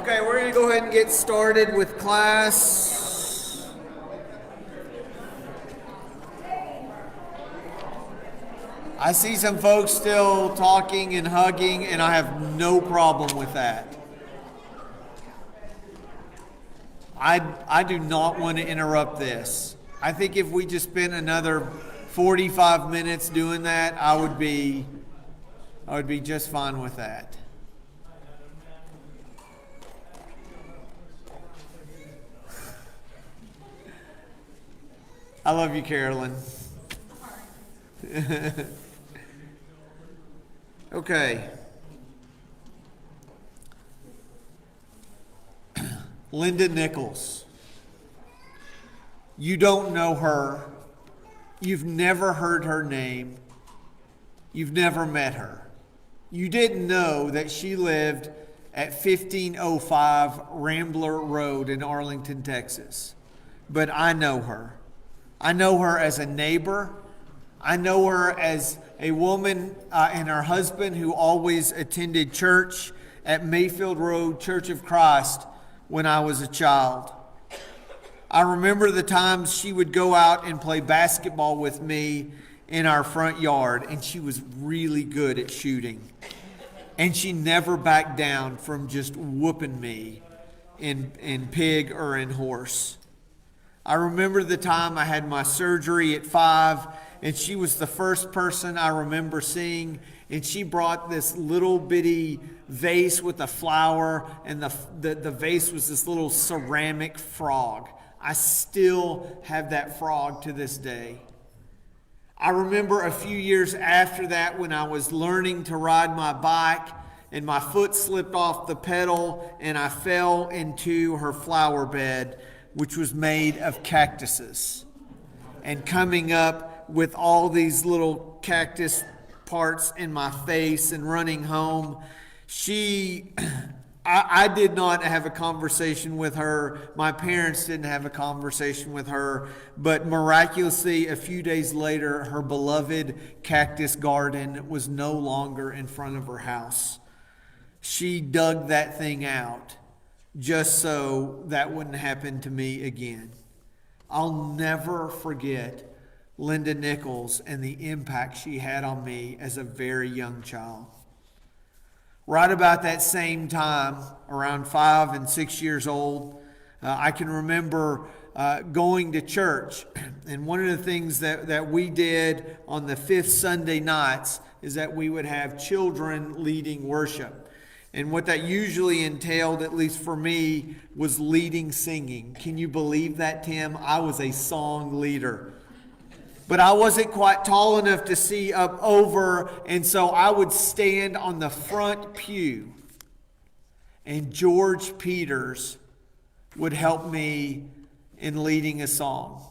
Okay, we're going to go ahead and get started with class. I see some folks still talking and hugging, and I have no problem with that. I do not want to interrupt this. I think if we just spent another 45 minutes doing that, I would be just fine with that. I love you, Carolyn. Okay. Linda Nichols. You don't know her. You've never heard her name. You've never met her. You didn't know that she lived at 1505 Rambler Road in Arlington, Texas. But I know her. I know her as a neighbor. I know her as a woman and her husband who always attended church at Mayfield Road Church of Christ when I was a child. I remember the times she would go out and play basketball with me in our front yard, and she was really good at shooting. And she never backed down from just whooping me in pig or in horse. I remember the time I had my surgery at 5, and she was the first person I remember seeing, and she brought this little bitty vase with a flower, and the vase was this little ceramic frog. I still have that frog to this day. I remember a few years after that when I was learning to ride my bike, and my foot slipped off the pedal, and I fell into her flower bed, which was made of cactuses, and coming up with all these little cactus parts in my face and running home. I did not have a conversation with her. My parents didn't have a conversation with her, but miraculously, a few days later, her beloved cactus garden was no longer in front of her house. She dug that thing out just so that wouldn't happen to me again. I'll never forget Linda Nichols and the impact she had on me as a very young child. Right about that same time, around 5 and 6 years old, I can remember going to church. And one of the things that we did on the fifth Sunday nights is that we would have children leading worship. And what that usually entailed, at least for me, was leading singing. Can you believe that, Tim? I was a song leader. But I wasn't quite tall enough to see up over, and so I would stand on the front pew, and George Peters would help me in leading a song.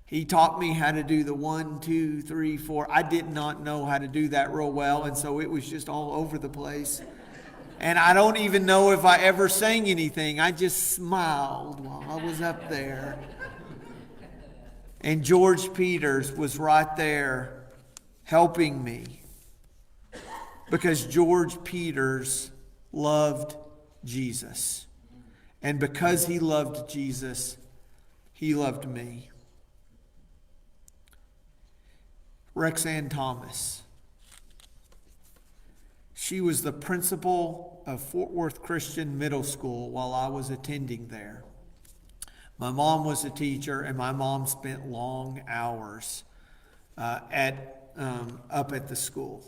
He taught me how to do the 1, 2, 3, 4. I did not know how to do that real well, and so it was just all over the place. And I don't even know if I ever sang anything. I just smiled while I was up there. And George Peters was right there helping me, because George Peters loved Jesus. And because he loved Jesus, he loved me. Rexanne Thomas. She was the principal of Fort Worth Christian Middle School while I was attending there. My mom was a teacher, and my mom spent long hours up at the school.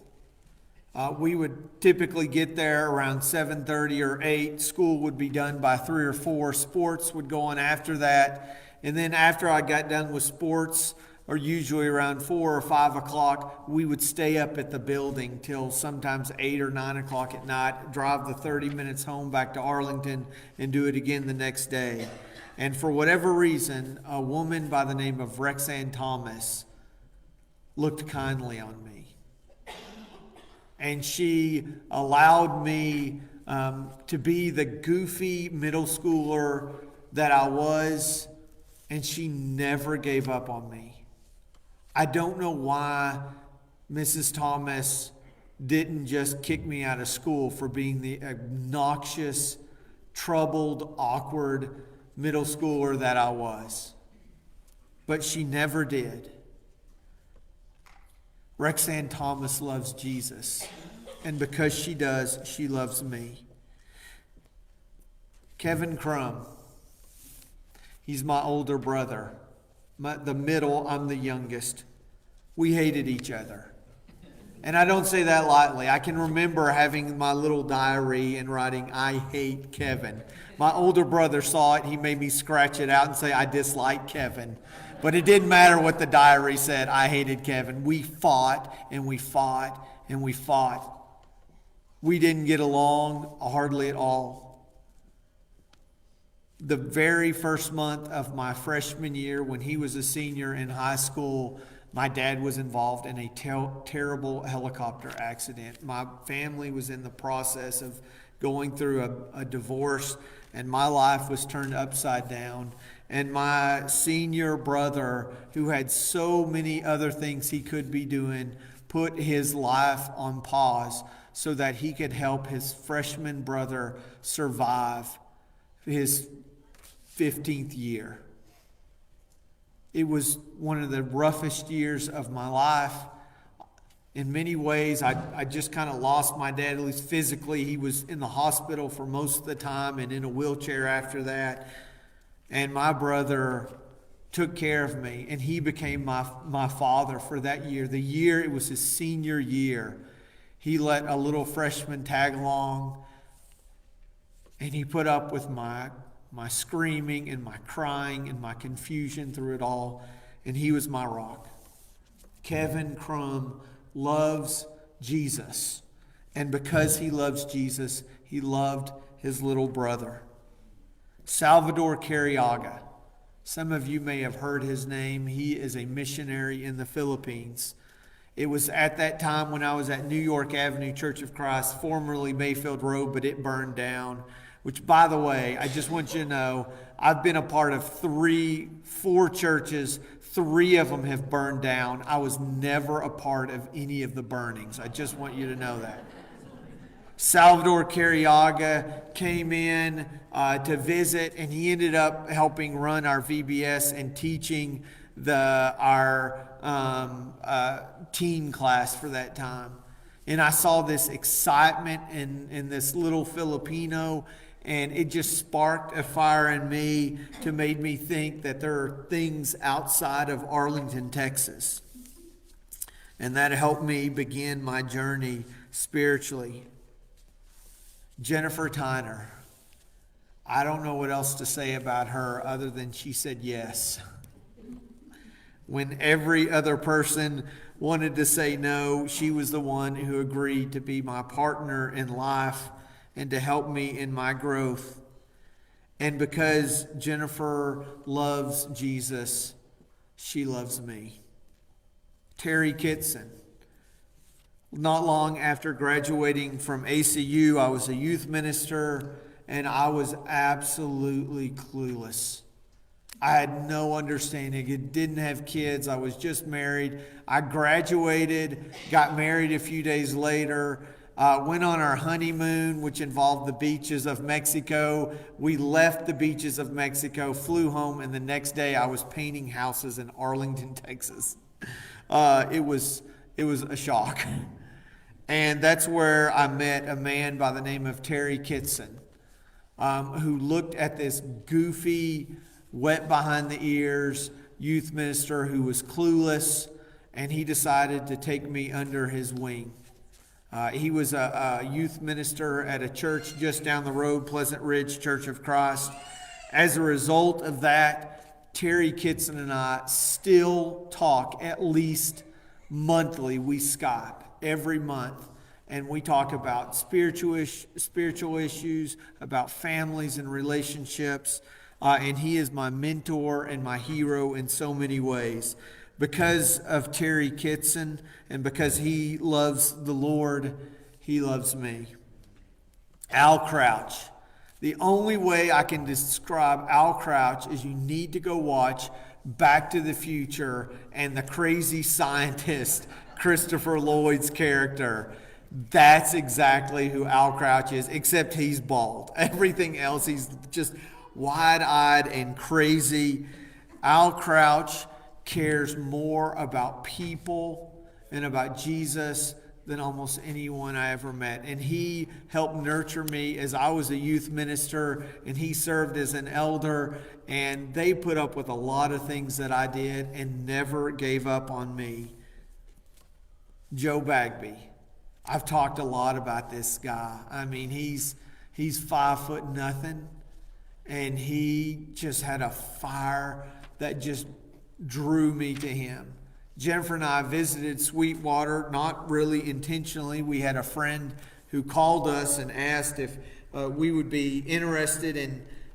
We would typically get there around 7:30 or 8. School would be done by 3 or 4. Sports would go on after that. And then after I got done with sports, or usually around 4 or 5 o'clock, we would stay up at the building till sometimes 8 or 9 o'clock at night, drive the 30 minutes home back to Arlington, and do it again the next day. And for whatever reason, a woman by the name of Rexanne Thomas looked kindly on me. And she allowed me to be the goofy middle schooler that I was, and she never gave up on me. I don't know why Mrs. Thomas didn't just kick me out of school for being the obnoxious, troubled, awkward middle schooler that I was. But she never did. Rexanne Thomas loves Jesus. And because she does, she loves me. Kevin Crum. He's my older brother. The middle, I'm the youngest. We hated each other. And I don't say that lightly. I can remember having my little diary and writing, I hate Kevin. My older brother saw it. He made me scratch it out and say, I dislike Kevin. But it didn't matter what the diary said. I hated Kevin. We fought and we fought and we fought. We didn't get along hardly at all. The very first month of my freshman year, when he was a senior in high school, my dad was involved in a terrible helicopter accident. My family was in the process of going through a divorce, and my life was turned upside down. And my senior brother, who had so many other things he could be doing, put his life on pause so that he could help his freshman brother survive his 15th year. It was one of the roughest years of my life. In many ways, I just kind of lost my dad, at least physically. He was in the hospital for most of the time and in a wheelchair after that. And my brother took care of me, and he became my father for that year. The year, it was his senior year. He let a little freshman tag along, and he put up with my screaming and my crying and my confusion through it all, and he was my rock. Kevin Crum loves Jesus, and because he loves Jesus, he loved his little brother. Salvador Carriaga. Some of you may have heard his name. He is a missionary in the Philippines. It was at that time when I was at New York Avenue Church of Christ, formerly Mayfield Road, but it burned down. Which, by the way, I just want you to know, I've been a part of 4 churches. 3 of them have burned down. I was never a part of any of the burnings. I just want you to know that. Salvador Carriaga came in to visit, and he ended up helping run our VBS and teaching our teen class for that time. And I saw this excitement in this little Filipino, and it just sparked a fire in me to make me think that there are things outside of Arlington, Texas. And that helped me begin my journey spiritually. Jennifer Tyner. I don't know what else to say about her other than she said yes. When every other person wanted to say no, she was the one who agreed to be my partner in life and to help me in my growth. And because Jennifer loves Jesus, she loves me. Terry Kittson. Not long after graduating from ACU, I was a youth minister, and I was absolutely clueless. I had no understanding. I didn't have kids. I was just married. I graduated, got married a few days later, went on our honeymoon, which involved the beaches of Mexico. We left the beaches of Mexico, flew home, and the next day I was painting houses in Arlington, Texas. It was a shock. And that's where I met a man by the name of Terry Kittson, who looked at this goofy, wet behind the ears youth minister who was clueless, and he decided to take me under his wing. He was a youth minister at a church just down the road, Pleasant Ridge Church of Christ. As a result of that, Terry Kittson and I still talk at least monthly. We Skype every month, and we talk about spiritual issues, about families and relationships, and he is my mentor and my hero in so many ways. Because of Terry Kittson and because he loves the Lord, he loves me. Al Crouch. The only way I can describe Al Crouch is you need to go watch Back to the Future and the crazy scientist Christopher Lloyd's character. That's exactly who Al Crouch is, except he's bald. Everything else, he's just wide-eyed and crazy. Al Crouch cares more about people and about Jesus than almost anyone I ever met. And he helped nurture me as I was a youth minister, and he served as an elder, and they put up with a lot of things that I did and never gave up on me. Joe Bagby. I've talked a lot about this guy. I mean, he's 5'0", and he just had a fire that just drew me to him. Jennifer and I visited Sweetwater, not really intentionally. We had a friend who called us and asked if we would be interested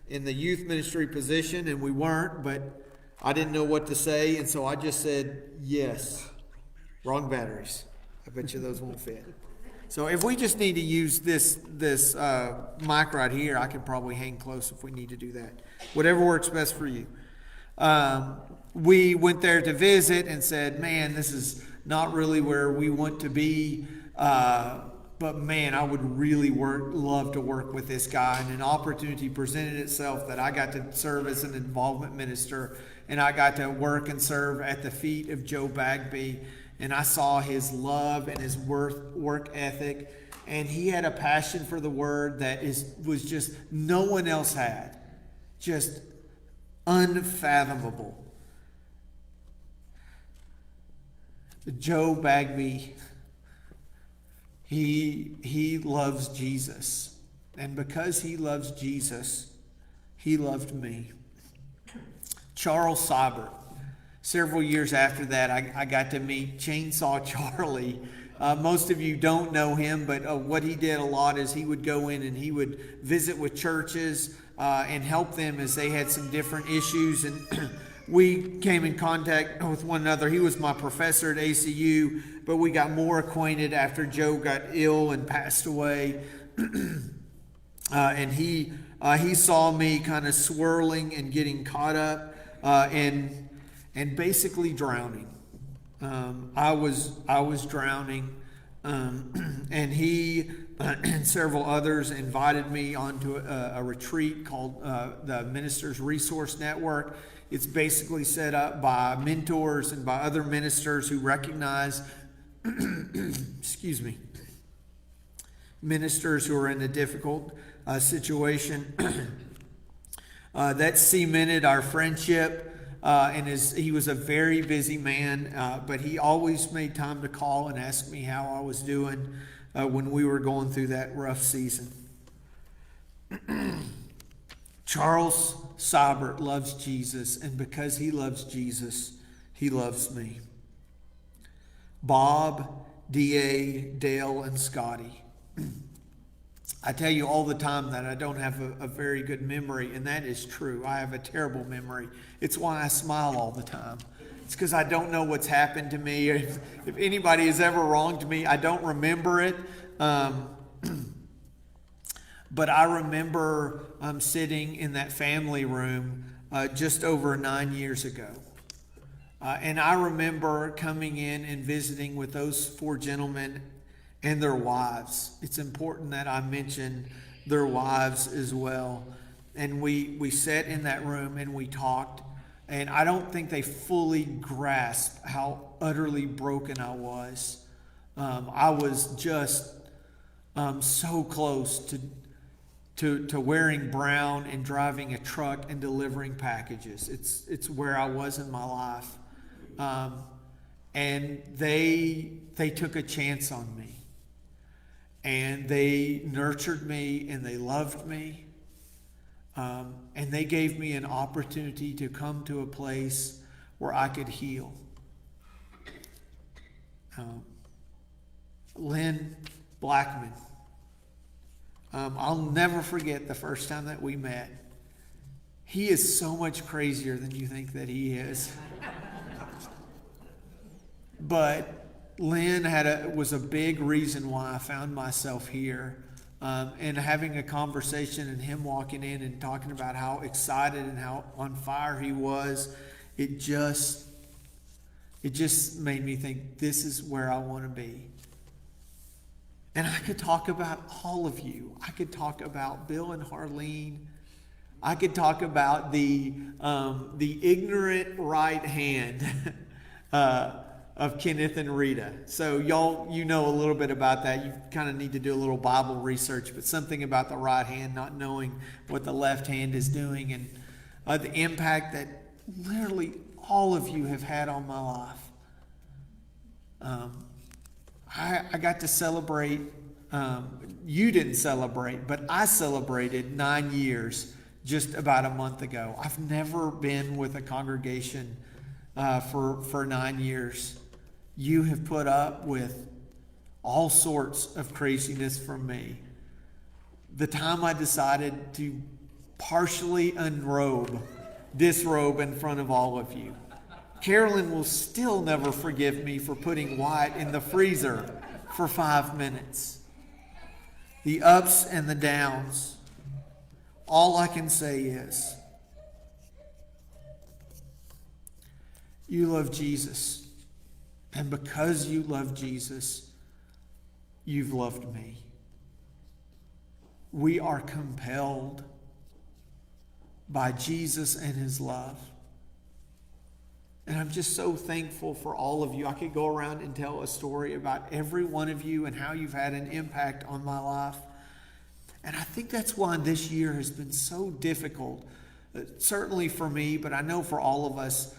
in the youth ministry position, and we weren't, but I didn't know what to say, and so I just said yes. Wrong batteries. I bet you those won't fit. So if we just need to use this mic right here, I can probably hang close if we need to do that. Whatever works best for you. We went there to visit and said, man, this is not really where we want to be. But man, I would really love to work with this guy. And an opportunity presented itself that I got to serve as an involvement minister. And I got to work and serve at the feet of Joe Bagby. And I saw his love and his work ethic. And he had a passion for the word that was just no one else had. Just unfathomable. Joe Bagby, he loves Jesus. And because he loves Jesus, he loved me. Charles Seibert. Several years after that, I got to meet Chainsaw Charlie. Most of you don't know him, but what he did a lot is he would go in and he would visit with churches and help them as they had some different issues. And we came in contact with one another. He was my professor at ACU, but we got more acquainted after Joe got ill and passed away. And he saw me kind of swirling and getting caught up and basically drowning. I was drowning, and he and several others invited me onto a retreat called the Ministers Resource Network. It's basically set up by mentors and by other ministers who recognize, excuse me, ministers who are in a difficult situation. That cemented our friendship. He was a very busy man, but he always made time to call and ask me how I was doing when we were going through that rough season. Charles Seibert loves Jesus, and because he loves Jesus, he loves me. Bob, D.A., Dale, and Scotty. I tell you all the time that I don't have a very good memory, and that is true. I have a terrible memory. It's why I smile all the time. It's because I don't know what's happened to me. If anybody has ever wronged me, I don't remember it. But I remember sitting in that family room just over 9 years ago. And I remember coming in and visiting with those four gentlemen and their wives. It's important that I mention their wives as well. And we sat in that room and we talked. And I don't think they fully grasped how utterly broken I was. I was just so close to wearing brown and driving a truck and delivering packages. It's where I was in my life. And they took a chance on me. And they nurtured me and they loved me. And they gave me an opportunity to come to a place where I could heal. Lynn Blackman. I'll never forget the first time that we met. He is so much crazier than you think that he is. But Lynn was a big reason why I found myself here. And having a conversation and him walking in and talking about how excited and how on fire he was, it just made me think, this is where I want to be. And I could talk about all of you. I could talk about Bill and Harleen. I could talk about the ignorant right hand of Kenneth and Rita. So y'all, you know a little bit about that. You kind of need to do a little Bible research, but something about the right hand not knowing what the left hand is doing, and the impact that literally all of you have had on my life. I got to celebrate, you didn't celebrate, but I celebrated 9 years just about a month ago. I've never been with a congregation for 9 years. You have put up with all sorts of craziness from me. The time I decided to partially disrobe in front of all of you. Carolyn will still never forgive me for putting Wyatt in the freezer for 5 minutes. The ups and the downs. All I can say is, you love Jesus. And because you love Jesus, you've loved me. We are compelled by Jesus and his love. And I'm just so thankful for all of you. I could go around and tell a story about every one of you and how you've had an impact on my life. And I think that's why this year has been so difficult, certainly for me, but I know for all of us.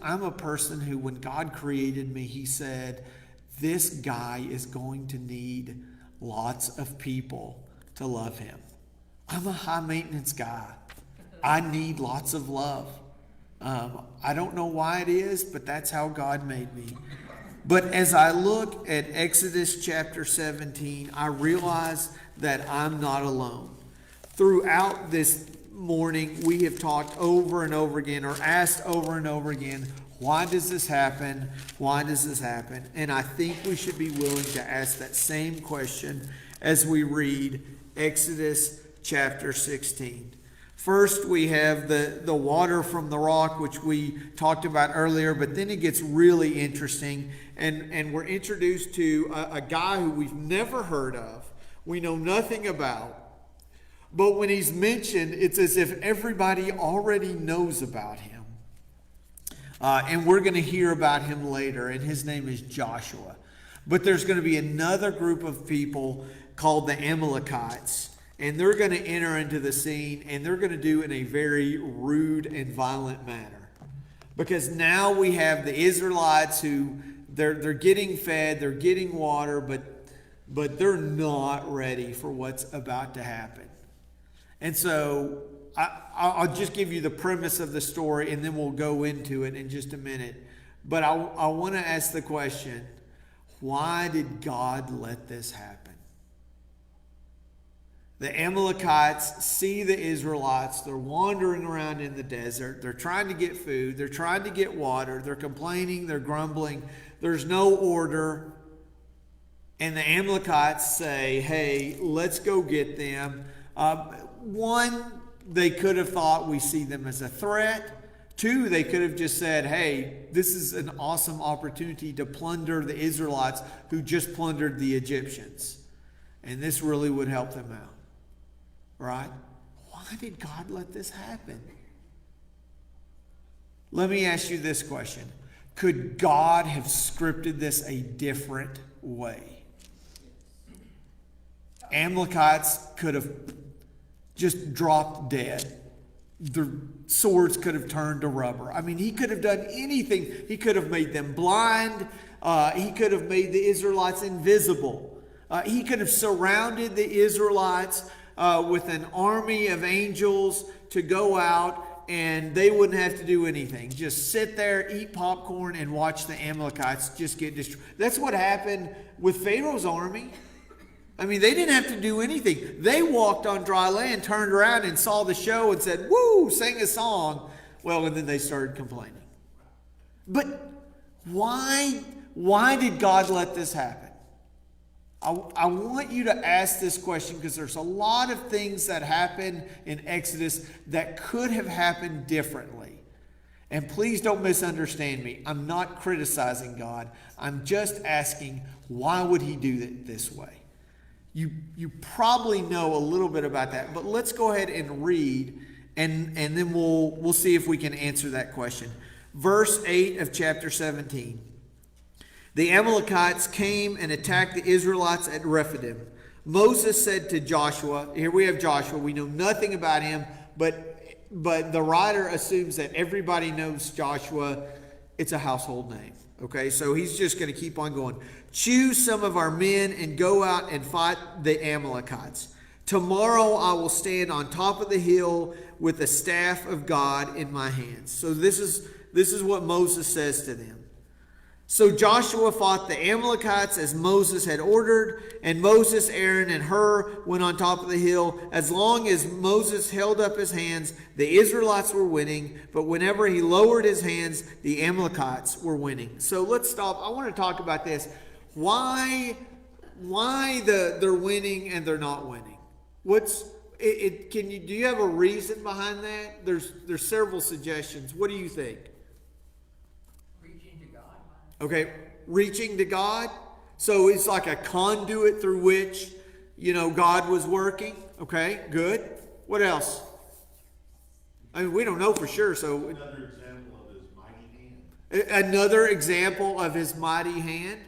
I'm a person who, when God created me, he said, this guy is going to need lots of people to love him. I'm a high maintenance guy. I need lots of love. I don't know why it is, but that's how God made me. But as I look at Exodus chapter 17, I realize that I'm not alone. Throughout this morning, we have talked over and over again, or asked over and over again, why does this happen? Why does this happen? And I think we should be willing to ask that same question as we read Exodus chapter 16. First, we have the water from the rock, which we talked about earlier, but then it gets really interesting, and we're introduced to a guy who we've never heard of, we know nothing about, but when he's mentioned, it's as if everybody already knows about him. And we're going to hear about him later, and his name is Joshua. But there's going to be another group of people called the Amalekites. And they're going to enter into the scene, and they're going to do it in a very rude and violent manner. Because now we have the Israelites who, they're getting fed, they're getting water, but they're not ready for what's about to happen. And so I'll just give you the premise of the story, and then we'll go into it in just a minute. But I want to ask the question, why did God let this happen? The Amalekites see the Israelites. They're wandering around in the desert. They're trying to get food. They're trying to get water. They're complaining. They're grumbling. There's no order. And the Amalekites say, hey, let's go get them. One, they could have thought we see them as a threat. Two, they could have just said, hey, this is an awesome opportunity to plunder the Israelites who just plundered the Egyptians. And this really would help them out. Right? Why did God let this happen? Let me ask you this question. Could God have scripted this a different way? Amalekites could have just dropped dead. Their swords could have turned to rubber. I mean, he could have done anything. He could have made them blind. He could have made the Israelites invisible. He could have surrounded the Israelites with an army of angels to go out, and they wouldn't have to do anything. Just sit there, eat popcorn, and watch the Amalekites just get destroyed. That's what happened with Pharaoh's army. I mean, they didn't have to do anything. They walked on dry land, turned around and saw the show and said, woo, sang a song. Well, and then they started complaining. But why did God let this happen? I want you to ask this question because there's a lot of things that happen in Exodus that could have happened differently. And please don't misunderstand me. I'm not criticizing God. I'm just asking, why would he do it this way? You probably know a little bit about that, but let's go ahead and read, and then we'll see if we can answer that question. Verse 8 of chapter 17. The Amalekites came and attacked the Israelites at Rephidim. Moses said to Joshua, here we have Joshua, we know nothing about him, but the writer assumes that everybody knows Joshua. It's a household name. Okay, so he's just going to keep on going. Choose some of our men and go out and fight the Amalekites. Tomorrow I will stand on top of the hill with the staff of God in my hands. So this is what Moses says to them. So Joshua fought the Amalekites as Moses had ordered, and Moses, Aaron, and Hur went on top of the hill. As long as Moses held up his hands, the Israelites were winning, but whenever he lowered his hands, the Amalekites were winning. So let's stop. I want to talk about this. Why they're winning and they're not winning? Do you have a reason behind that? There's several suggestions. What do you think? Okay, reaching to God. So it's like a conduit through which, God was working. Okay, good. What else? I mean, we don't know for sure. So another example of his mighty hand. Another example of his mighty hand.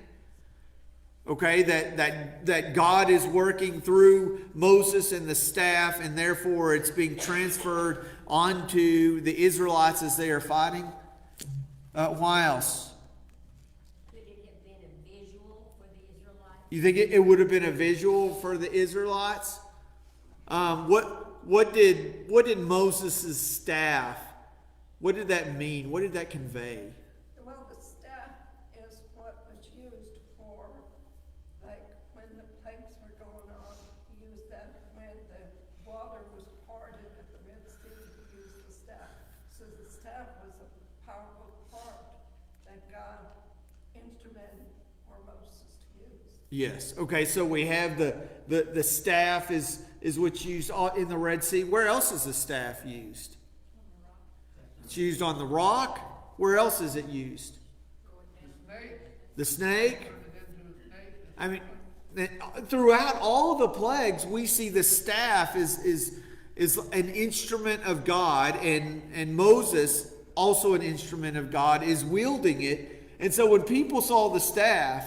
Okay, that God is working through Moses and the staff, and therefore it's being transferred onto the Israelites as they are fighting. Why else? You think it would have been a visual for the Israelites? What did Moses' staff, what did that mean? What did that convey? Well, the staff is what was used for, like, when the plagues were going on, he used that when the water was parted at the Red Sea, he used the staff. So the staff was a powerful part that God instrumented for Moses to use. Yes. Okay, so we have the staff is what's used in the Red Sea. Where else is the staff used? It's used on the rock. Where else is it used? The snake. I mean, throughout all the plagues, we see the staff is an instrument of God, and Moses, also an instrument of God, is wielding it. And so when people saw the staff,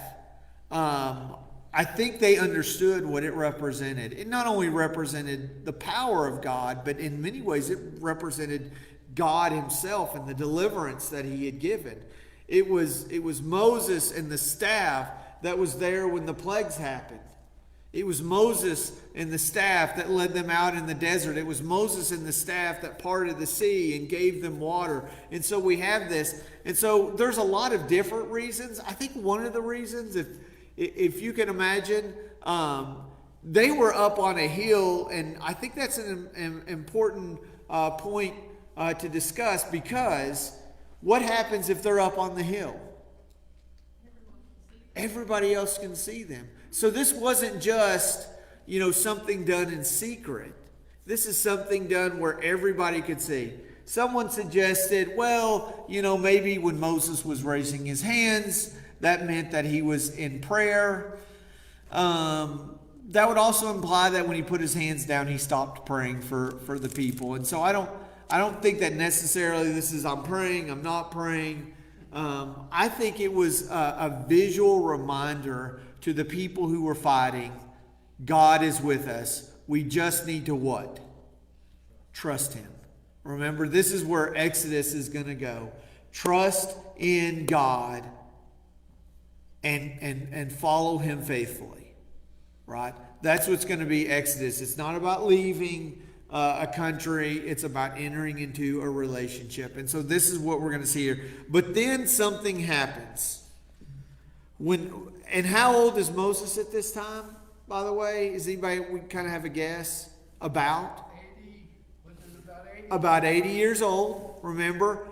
I think they understood what it represented. It not only represented the power of God, but in many ways it represented God himself and the deliverance that he had given. It was Moses and the staff that was there when the plagues happened. It was Moses and the staff that led them out in the desert. It was Moses and the staff that parted the sea and gave them water. And so we have this. And so there's a lot of different reasons. I think one of the reasons, if you can imagine, they were up on a hill, and I think that's an important point to discuss, because what happens if they're up on the hill? Everybody else can see them. So this wasn't just, something done in secret. This is something done where everybody could see. Someone suggested, maybe when Moses was raising his hands, that meant that he was in prayer. That would also imply that when he put his hands down, he stopped praying for the people. And so I don't think that necessarily this is I'm praying, I'm not praying. I think it was a visual reminder to the people who were fighting, God is with us. We just need to what? Trust him. Remember, this is where Exodus is going to go. Trust in God and follow him faithfully. Right? That's what's going to be Exodus. It's not about leaving a country. It's about entering into a relationship. And so this is what we're going to see here. But then something happens. And how old is Moses at this time, by the way? Is anybody, we kind of have a guess? About 80 years old. Remember,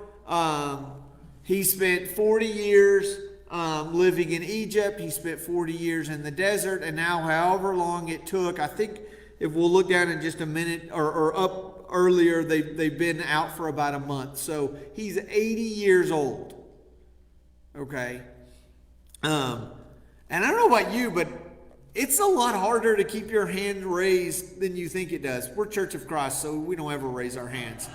he spent 40 years living in Egypt. He spent 40 years in the desert. And now however long it took, I think if we'll look down in just a minute or up earlier, they've been out for about a month. So he's 80 years old. Okay. And I don't know about you, but It's a lot harder to keep your hand raised than you think it does. We're Church of Christ, so we don't ever raise our hands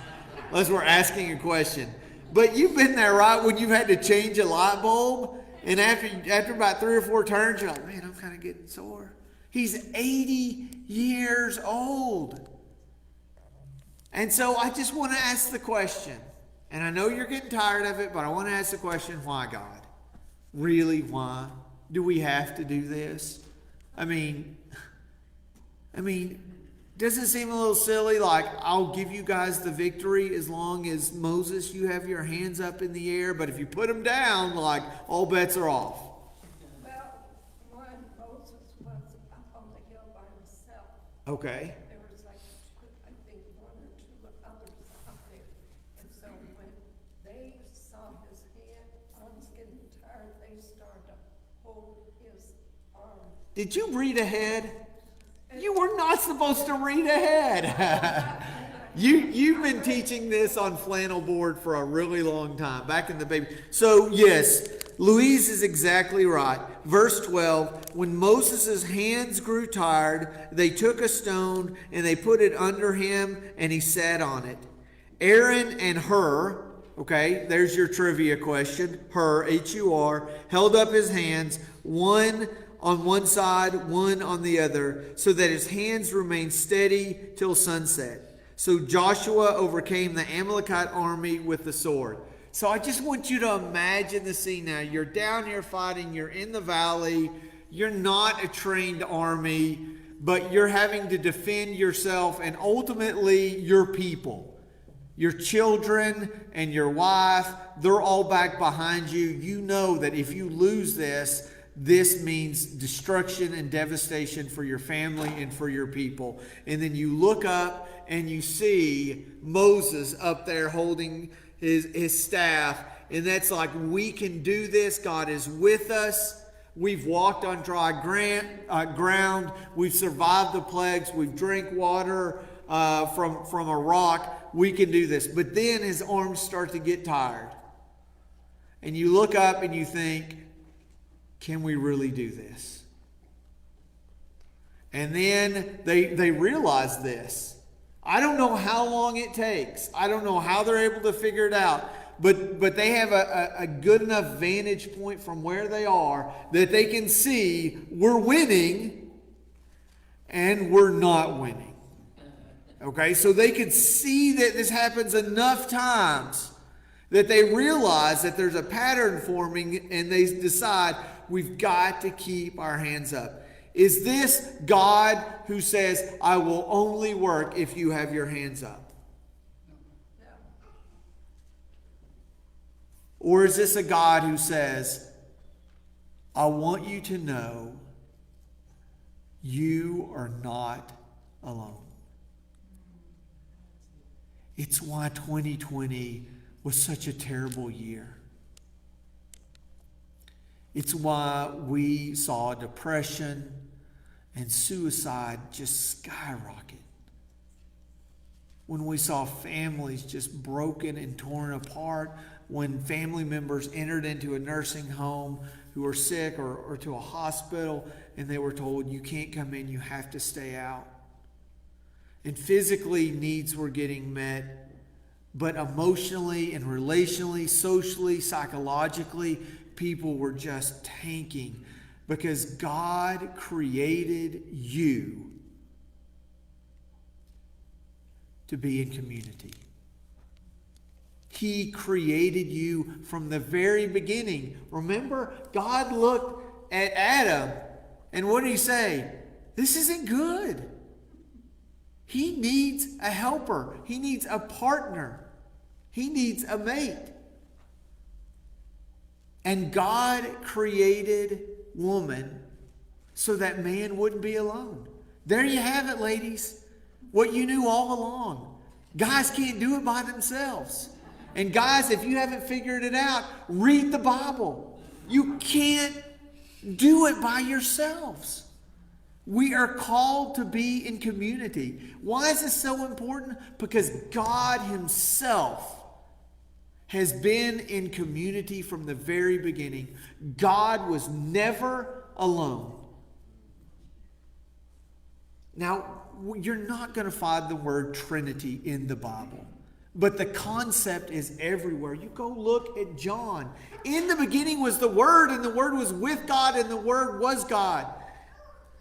unless we're asking a question. But you've been there, right, when you've had to change a light bulb, and after about 3 or 4 turns, you're like, man, I'm kind of getting sore. He's 80 years old. And so I just want to ask the question, and I know you're getting tired of it, but I want to ask the question, why, God? Really, why? Do we have to do this? I mean, doesn't it seem a little silly? Like, I'll give you guys the victory as long as Moses, you have your hands up in the air. But if you put them down, like, all bets are off. Well, when Moses was up on the hill by himself, Okay. there was like, I think 1 or 2 others up there. And so when they saw his hand, arms getting tired, they started to hold his arm. Did you read ahead? You were not supposed to read ahead. You've been teaching this on flannel board for a really long time, back in the baby. So yes, Louise is exactly right. Verse 12, when Moses' hands grew tired, they took a stone and they put it under him and he sat on it. Aaron and Hur, okay, there's your trivia question. Hur, H-U-R, held up his hands, one on one side, one on the other, so that his hands remained steady till sunset. So Joshua overcame the Amalekite army with the sword. So I just want you to imagine the scene now. You're down here fighting, you're in the valley, you're not a trained army, but you're having to defend yourself and ultimately your people. Your children and your wife, they're all back behind you. You know that if you lose this, this means destruction and devastation for your family and for your people. And then you look up and you see Moses up there holding his staff. And that's like, we can do this. God is with us. We've walked on dry ground. We've survived the plagues. We've drank water from a rock. We can do this. But then his arms start to get tired. And you look up and you think, can we really do this? And then they realize this. I don't know how long it takes. I don't know how they're able to figure it out. But they have a good enough vantage point from where they are that they can see we're winning and we're not winning. Okay, so they could see that this happens enough times that they realize that there's a pattern forming and they decide, we've got to keep our hands up. Is this God who says, I will only work if you have your hands up? No. Or is this a God who says, I want you to know you are not alone? It's why 2020 was such a terrible year. It's why we saw depression and suicide just skyrocket. When we saw families just broken and torn apart, when family members entered into a nursing home who were sick or to a hospital and they were told, you can't come in, you have to stay out. And physically needs were getting met, but emotionally and relationally, socially, psychologically, people were just tanking because God created you to be in community. He created you from the very beginning. Remember, God looked at Adam and what did he say? This isn't good. He needs a helper. He needs a partner. He needs a mate. And God created woman so that man wouldn't be alone. There you have it, ladies. What you knew all along. Guys can't do it by themselves. And guys, if you haven't figured it out, read the Bible. You can't do it by yourselves. We are called to be in community. Why is this so important? Because God Himself has been in community from the very beginning. God was never alone. Now, you're not going to find the word Trinity in the Bible, but the concept is everywhere. You go look at John. In the beginning was the Word, and the Word was with God, and the Word was God.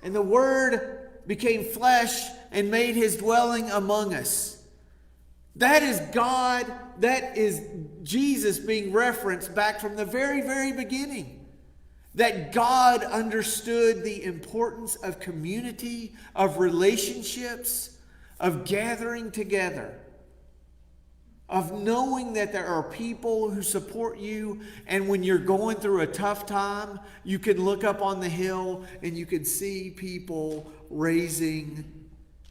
And the Word became flesh and made his dwelling among us. That is God. That is Jesus being referenced back from the very, very beginning. That God understood the importance of community, of relationships, of gathering together, of knowing that there are people who support you, and when you're going through a tough time, you can look up on the hill and you can see people raising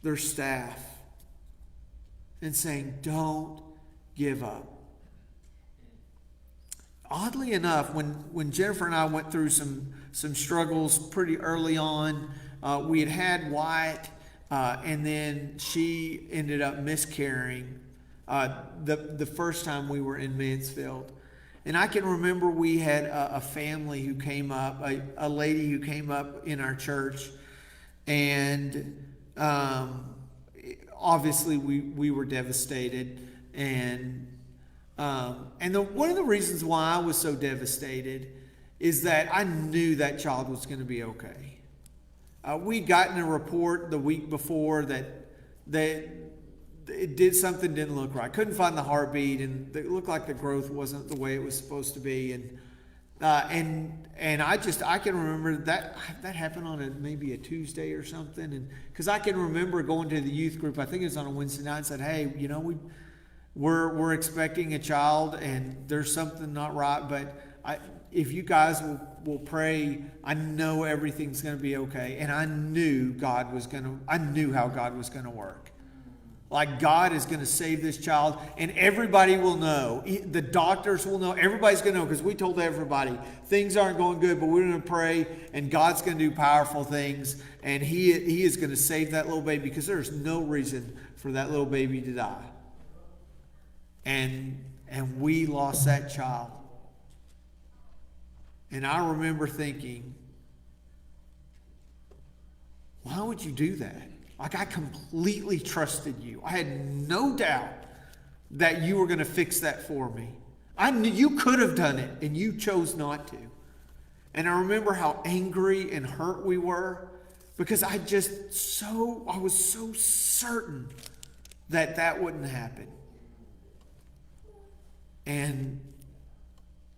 their staff and saying, don't give up. Oddly enough, when Jennifer and I went through some struggles pretty early on, we had Wyatt, and then she ended up miscarrying the first time we were in Mansfield. And I can remember we had a family who came up, a lady who came up in our church, and obviously we were devastated. One of the reasons why I was so devastated is that I knew that child was going to be okay. We'd gotten a report the week before that it did something didn't look right. Couldn't find the heartbeat, and it looked like the growth wasn't the way it was supposed to be. I can remember that happened on maybe a Tuesday or something, and because I can remember going to the youth group. I think it was on a Wednesday night, and said, "Hey, we're expecting a child, and there's something not right, but if you guys will pray, I know everything's going to be okay." And I knew how God was going to work. Like, God is going to save this child, and everybody will know. The doctors will know. Everybody's going to know, because we told everybody things aren't going good, but we're going to pray, and God's going to do powerful things, and He is going to save that little baby, because there's no reason for that little baby to die. And we lost that child. And I remember thinking, why would you do that? Like, I completely trusted you. I had no doubt that you were going to fix that for me. I knew you could have done it, and you chose not to. And I remember how angry and hurt we were, because I was so certain that wouldn't happen. And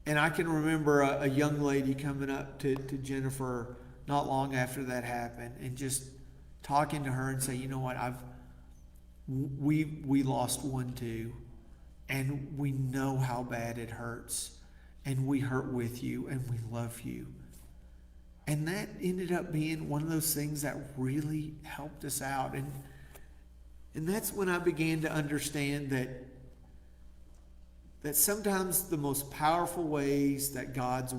I can remember a young lady coming up to Jennifer not long after that happened, and just talking to her and say, "You know what, we lost one too, and we know how bad it hurts, and we hurt with you, and we love you." And that ended up being one of those things that really helped us out. And that's when I began to understand that sometimes the most powerful ways that God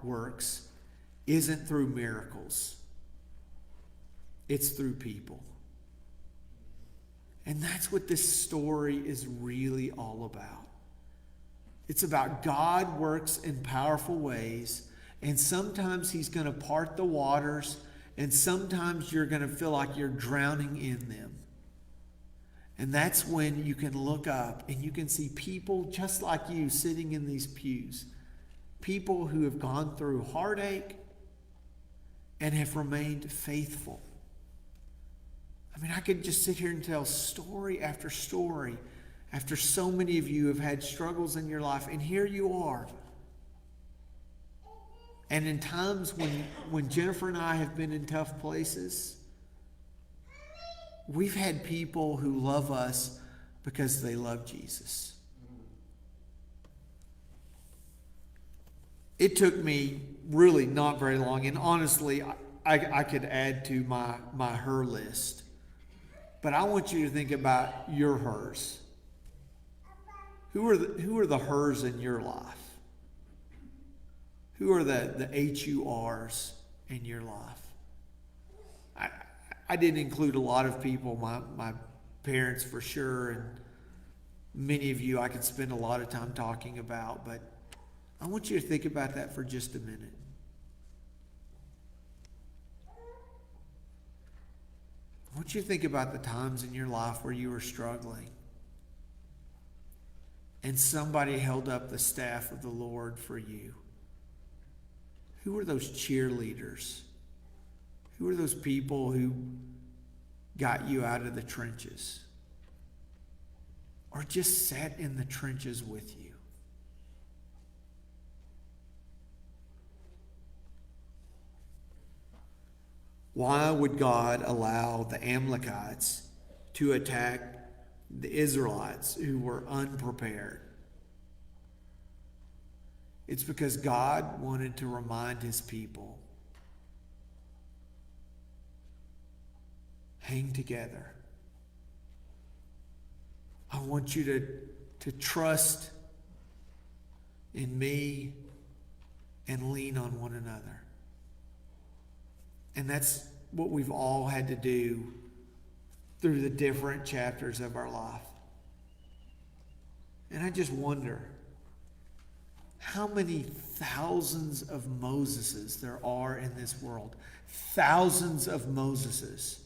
works isn't through miracles. It's through people. And that's what this story is really all about. It's about God works in powerful ways, and sometimes He's going to part the waters, and sometimes you're going to feel like you're drowning in them. And that's when you can look up and you can see people just like you sitting in these pews. People who have gone through heartache and have remained faithful. I mean, I could just sit here and tell story after story after so many of you have had struggles in your life, and here you are. And in times when Jennifer and I have been in tough places, we've had people who love us because they love Jesus. It took me really not very long, and honestly, I could add to my her list. But I want you to think about your hers. Who are the hers in your life? Who are the HURs in your life? I didn't include a lot of people, my parents for sure, and many of you I could spend a lot of time talking about, but I want you to think about that for just a minute. I want you to think about the times in your life where you were struggling and somebody held up the staff of the Lord for you. Who were those cheerleaders? Who were those people who got you out of the trenches? Or just sat in the trenches with you? Why would God allow the Amalekites to attack the Israelites who were unprepared? It's because God wanted to remind his people, hang together. I want you to trust in me and lean on one another. And that's what we've all had to do through the different chapters of our life. And I just wonder how many thousands of Moseses there are in this world. Thousands of Moseses.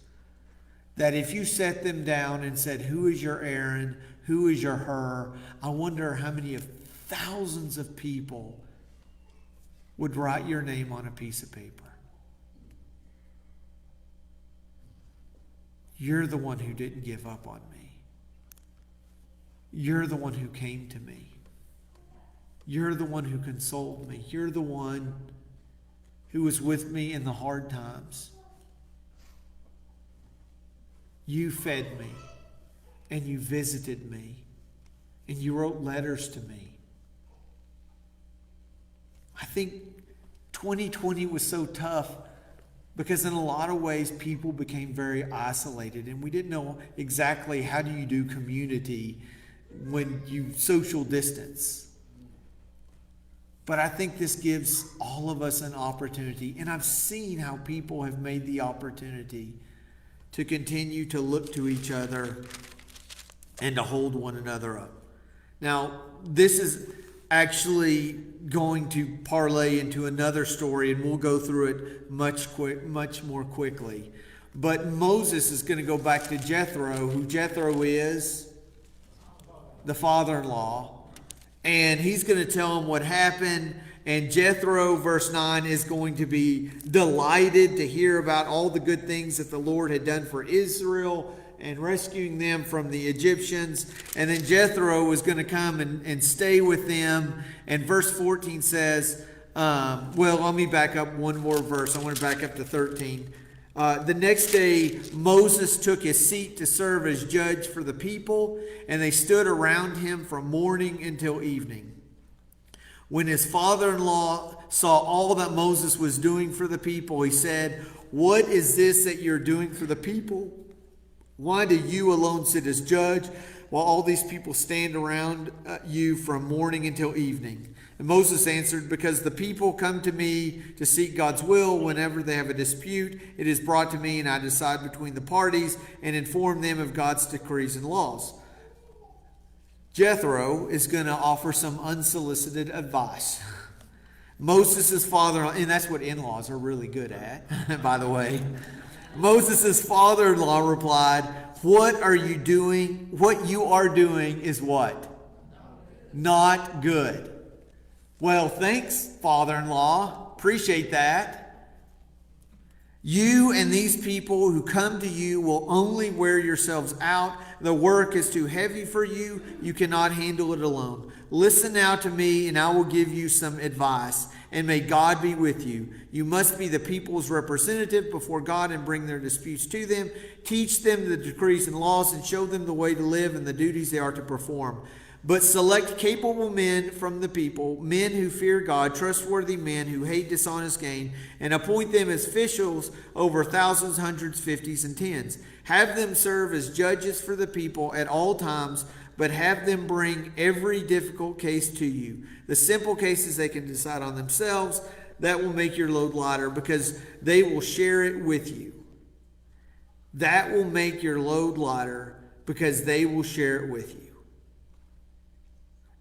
That if you set them down and said, who is your Aaron? Who is your Hur? I wonder how many of thousands of people would write your name on a piece of paper. You're the one who didn't give up on me. You're the one who came to me. You're the one who consoled me. You're the one who was with me in the hard times. You fed me, and you visited me, and you wrote letters to me. I think 2020 was so tough because in a lot of ways people became very isolated, and we didn't know exactly how do you do community when you social distance. But I think this gives all of us an opportunity, and I've seen how people have made the opportunity to continue to look to each other and to hold one another up. Now, this is actually going to parlay into another story, and we'll go through it much more quickly. But Moses is going to go back to Jethro, who Jethro is the father-in-law, and he's going to tell him what happened. And Jethro, verse 9, is going to be delighted to hear about all the good things that the Lord had done for Israel and rescuing them from the Egyptians. And then Jethro is going to come and stay with them. And verse 14 says, let me back up one more verse. I want to back up to 13. The next day, Moses took his seat to serve as judge for the people, and they stood around him from morning until evening. When his father-in-law saw all that Moses was doing for the people, he said, "What is this that you're doing for the people? Why do you alone sit as judge while all these people stand around you from morning until evening?" And Moses answered, "Because the people come to me to seek God's will. Whenever they have a dispute, it is brought to me, and I decide between the parties and inform them of God's decrees and laws." Jethro is going to offer some unsolicited advice. Moses' father-in-law, and that's what in-laws are really good at, by the way. Moses' father-in-law replied, "What are you doing? What you are doing is what? Not good." "Well, thanks, father-in-law. Appreciate that. You and these people who come to you will only wear yourselves out. The work is too heavy for you. You cannot handle it alone. Listen now to me, and I will give you some advice, and may God be with you. You must be the people's representative before God and bring their disputes to them. Teach them the decrees and laws and show them the way to live and the duties they are to perform. But select capable men from the people, men who fear God, trustworthy men who hate dishonest gain, and appoint them as officials over thousands, hundreds, fifties, and tens. Have them serve as judges for the people at all times, but have them bring every difficult case to you. The simple cases they can decide on themselves. That will make your load lighter because they will share it with you. That will make your load lighter because they will share it with you.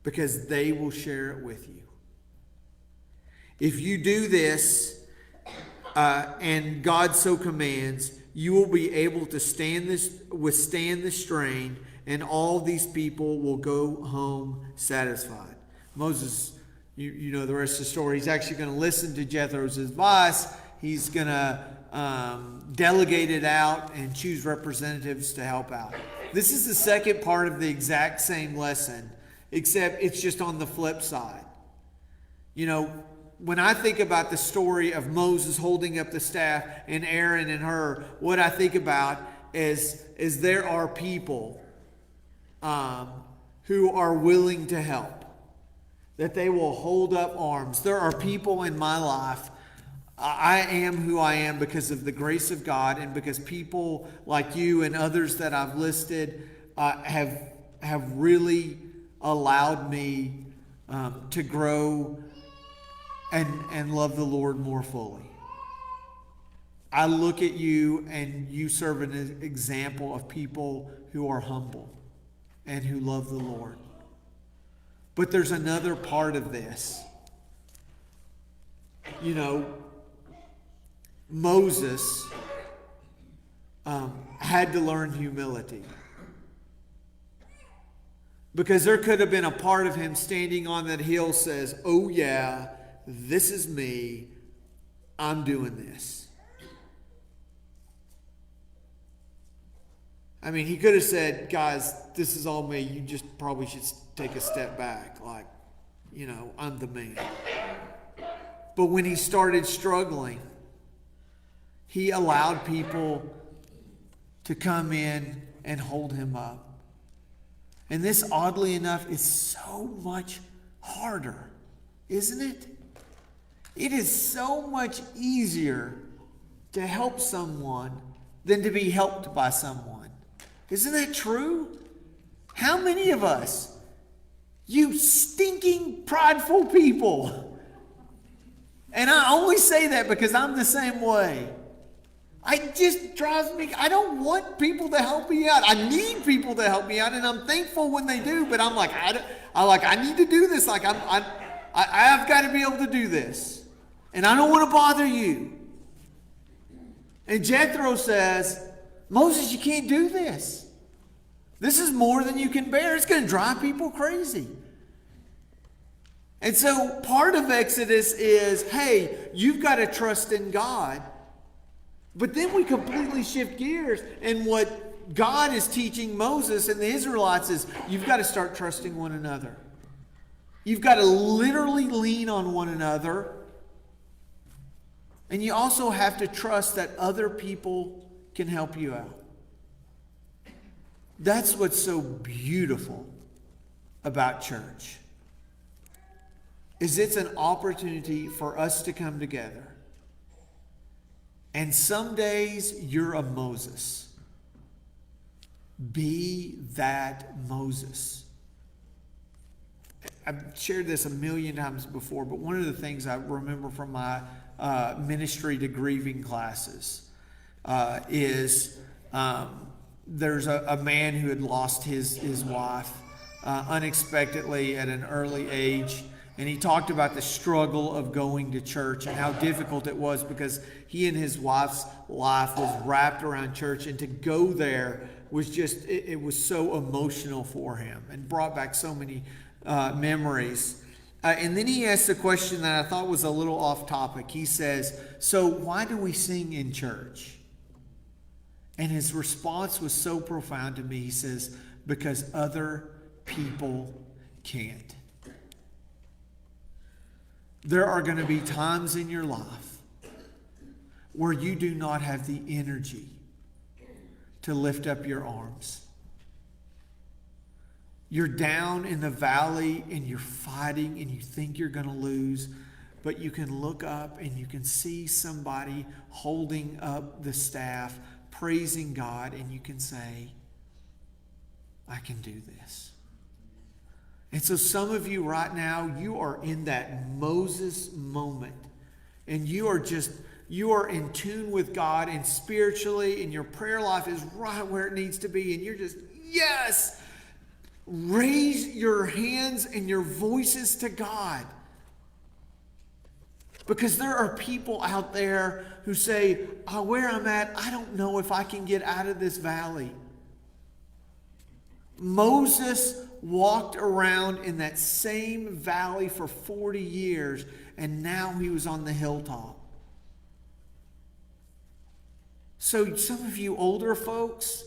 Because they will share it with you. If you do this, and God so commands, you will be able to withstand the strain, and all these people will go home satisfied. Moses, you know the rest of the story. He's actually going to listen to Jethro's advice. He's going to delegate it out and choose representatives to help out. This is the second part of the exact same lesson, except it's just on the flip side. You know, when I think about the story of Moses holding up the staff and Aaron and Hur, what I think about is there are people who are willing to help, that they will hold up arms. There are people in my life. I am who I am because of the grace of God, and because people like you and others that I've listed have really allowed me to grow and love the Lord more fully. I look at you, and you serve an example of people who are humble and who love the Lord. But there's another part of this. You know, Moses had to learn humility. Because there could have been a part of him standing on that hill says, oh yeah, this is me. I'm doing this. I mean, he could have said, guys, this is all me. You just probably should take a step back. Like, you know, I'm the man. But when he started struggling, he allowed people to come in and hold him up. And this, oddly enough, is so much harder, isn't it? It is so much easier to help someone than to be helped by someone. Isn't that true? How many of us, you stinking prideful people, and I always say that because I'm the same way. It just drives me. I don't want people to help me out. I need people to help me out, and I'm thankful when they do. But I'm like, I need to do this. Like I've got to be able to do this, and I don't want to bother you. And Jethro says, Moses, you can't do this. This is more than you can bear. It's going to drive people crazy. And so part of Exodus is, hey, you've got to trust in God. But then we completely shift gears, and what God is teaching Moses and the Israelites is you've got to start trusting one another. You've got to literally lean on one another. And you also have to trust that other people can help you out. That's what's so beautiful about church. Is it's an opportunity for us to come together. And some days you're a Moses. Be that Moses. I've shared this a million times before, but one of the things I remember from my ministry to grieving classes is there's a man who had lost his wife unexpectedly at an early age. And he talked about the struggle of going to church and how difficult it was because he and his wife's life was wrapped around church. And to go there was just, it was so emotional for him and brought back so many memories. And then he asked a question that I thought was a little off topic. He says, so why do we sing in church? And his response was so profound to me. He says, because other people can't. There are going to be times in your life where you do not have the energy to lift up your arms. You're down in the valley and you're fighting and you think you're going to lose, but you can look up and you can see somebody holding up the staff, praising God, and you can say, I can do this. And so some of you right now, you are in that Moses moment. And you are in tune with God, and spiritually, and your prayer life is right where it needs to be. And you're just, yes! Raise your hands and your voices to God. Because there are people out there who say, where I'm at, I don't know if I can get out of this valley. Moses walked around in that same valley for 40 years, and now he was on the hilltop. So some of you older folks,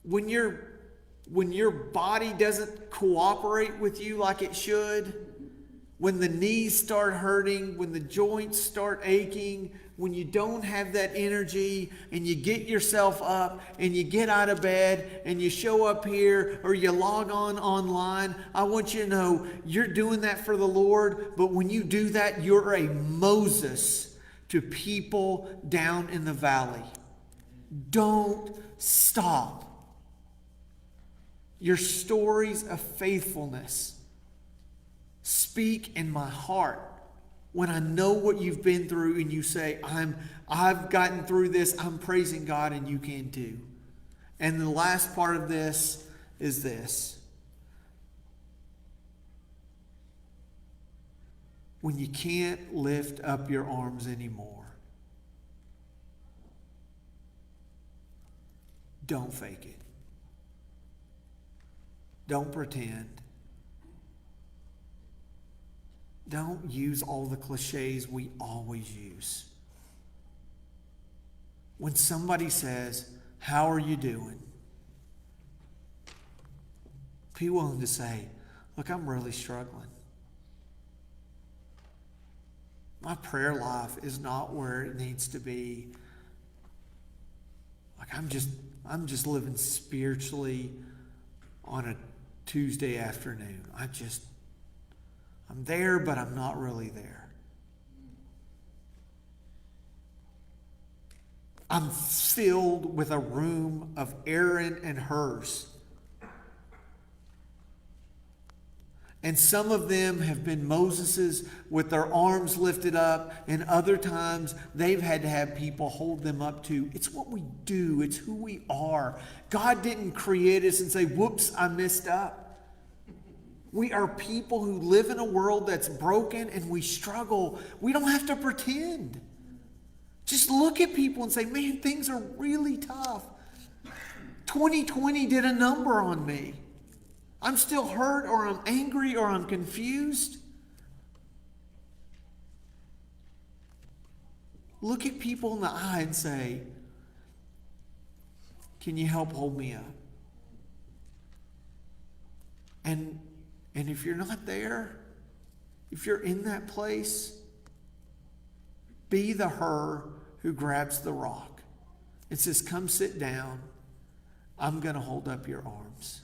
when your body doesn't cooperate with you like it should, when the knees start hurting, when the joints start aching, when you don't have that energy and you get yourself up and you get out of bed and you show up here or you log on online, I want you to know you're doing that for the Lord. But when you do that, you're a Moses to people down in the valley. Don't stop. Your stories of faithfulness speak in my heart when I know what you've been through and you say, I've gotten through this, I'm praising God, and you can too. And the last part of this is this. When you can't lift up your arms anymore, don't fake it. Don't pretend. Don't use all the cliches we always use. When somebody says, how are you doing? Be willing to say, look, I'm really struggling. My prayer life is not where it needs to be. Like I'm just living spiritually on a Tuesday afternoon. I'm there, but I'm not really there. I'm filled with a room of Aaron and hers. And some of them have been Moses's with their arms lifted up, and other times they've had to have people hold them up too. It's what we do. It's who we are. God didn't create us and say, whoops, I messed up. We are people who live in a world that's broken and we struggle. We don't have to pretend. Just look at people and say, man, things are really tough. 2020 did a number on me. I'm still hurt, or I'm angry, or I'm confused. Look at people in the eye and say, can you help hold me up? And if you're not there, if you're in that place, be the her who grabs the rock and says, come sit down. I'm going to hold up your arms.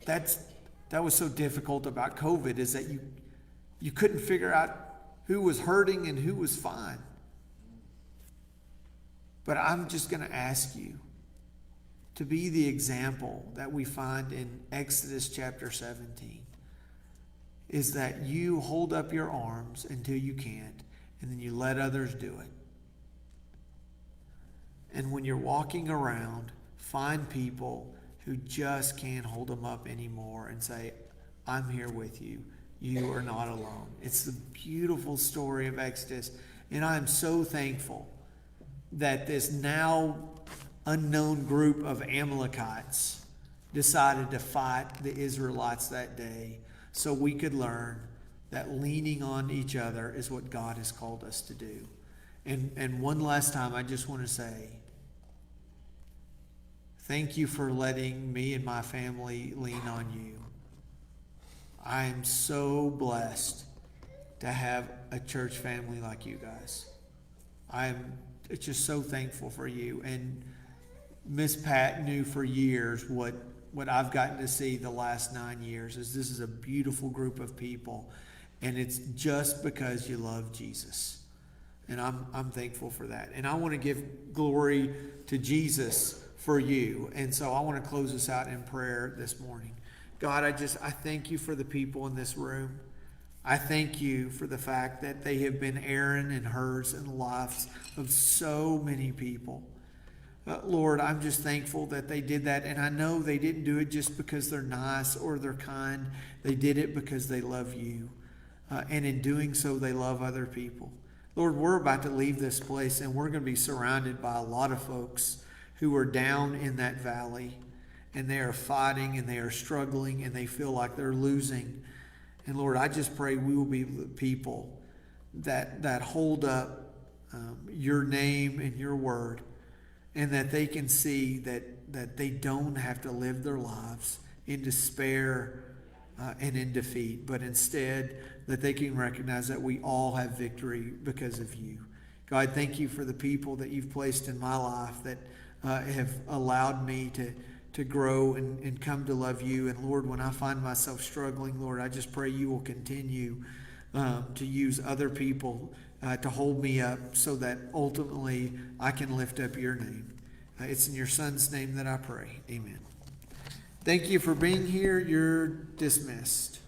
That was so difficult about COVID, is that you couldn't figure out who was hurting and who was fine. But I'm just going to ask you to be the example that we find in Exodus chapter 17, is that you hold up your arms until you can't, and then you let others do it. And when you're walking around, find people who just can't hold them up anymore and say, I'm here with you. You are not alone. It's the beautiful story of Exodus. And I'm so thankful that this now unknown group of Amalekites decided to fight the Israelites that day so we could learn that leaning on each other is what God has called us to do. And one last time, I just want to say, thank you for letting me and my family lean on you. I am so blessed to have a church family like you guys. I'm just so thankful for you. And Miss Pat knew for years what I've gotten to see the last 9 years is this is a beautiful group of people. And it's just because you love Jesus. And I'm thankful for that. And I want to give glory to Jesus for you. And so I want to close this out in prayer this morning. God, I thank you for the people in this room. I thank you for the fact that they have been Aaron and hers in the lives of so many people. Lord, I'm just thankful that they did that. And I know they didn't do it just because they're nice or they're kind. They did it because they love you. And in doing so, they love other people. Lord, we're about to leave this place and we're going to be surrounded by a lot of folks who are down in that valley. And they are fighting and they are struggling and they feel like they're losing. And Lord, I just pray we will be the people that hold up your name and your word, and that they can see that they don't have to live their lives in despair and in defeat, but instead that they can recognize that we all have victory because of you. God, thank you for the people that you've placed in my life that have allowed me to grow and come to love you. And Lord, when I find myself struggling, Lord, I just pray you will continue to use other people to hold me up so that ultimately I can lift up your name. It's in your Son's name that I pray. Amen. Thank you for being here. You're dismissed.